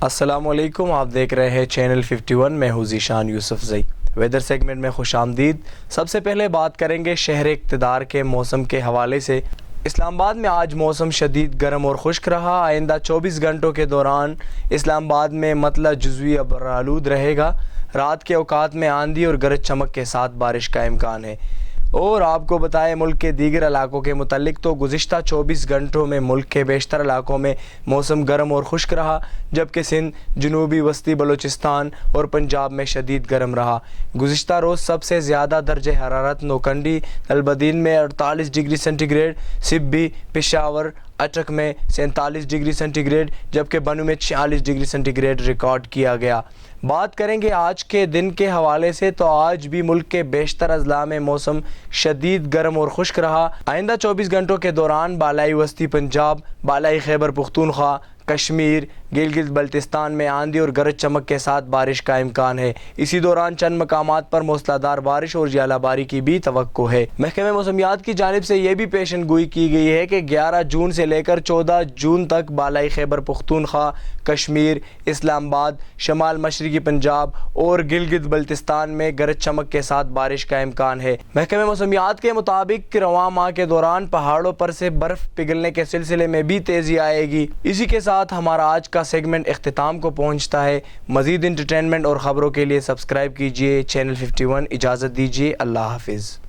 السلام علیکم، آپ دیکھ رہے ہیں چینل 51 میں ہوں ذیشان یوسف زئی۔ ویدر سیگمنٹ میں خوش آمدید۔ سب سے پہلے بات کریں گے شہر اقتدار کے موسم کے حوالے سے۔ اسلام آباد میں آج موسم شدید گرم اور خشک رہا۔ آئندہ 24 گھنٹوں کے دوران اسلام آباد میں مطلع جزوی ابرآلود رہے گا۔ رات کے اوقات میں آندھی اور گرج چمک کے ساتھ بارش کا امکان ہے۔ اور آپ کو بتائیں ملک کے دیگر علاقوں کے متعلق تو گزشتہ 24 گھنٹوں میں ملک کے بیشتر علاقوں میں موسم گرم اور خشک رہا، جبکہ سندھ، جنوبی وسطی بلوچستان اور پنجاب میں شدید گرم رہا۔ گزشتہ روز سب سے زیادہ درجہ حرارت نوکنڈی البدین میں 48 ڈگری سینٹی گریڈ، سبی، پشاور، اٹک میں 47 ڈگری سینٹی گریڈ، جبکہ بنو میں 46 ڈگری سینٹی گریڈ ریکارڈ کیا گیا۔ بات کریں گے آج کے دن کے حوالے سے تو آج بھی ملک کے بیشتر اضلاع میں موسم شدید گرم اور خشک رہا۔ آئندہ 24 گھنٹوں کے دوران بالائی وسطی پنجاب، بالائی خیبر پختونخوا، کشمیر، گلگت بلتستان میں آندھی اور گرج چمک کے ساتھ بارش کا امکان ہے۔ اسی دوران چند مقامات پر موسلادھار بارش اور ژالہ باری کی بھی توقع ہے۔ محکمہ موسمیات کی جانب سے یہ بھی پیشن گوئی کی گئی ہے کہ 11 جون سے لے کر 14 جون تک بالائی خیبر پختونخوا، کشمیر، اسلام آباد، شمال مشرقی پنجاب اور گلگت بلتستان میں گرج چمک کے ساتھ بارش کا امکان ہے۔ محکمہ موسمیات کے مطابق رواں ماہ کے دوران پہاڑوں پر سے برف پگھلنے کے سلسلے میں بھی تیزی آئے گی۔ اسی کے ساتھ ہمارا آج کا سیگمنٹ اختتام کو پہنچتا ہے۔ مزید انٹرٹینمنٹ اور خبروں کے لیے سبسکرائب کیجیے چینل 51۔ اجازت دیجیے، اللہ حافظ۔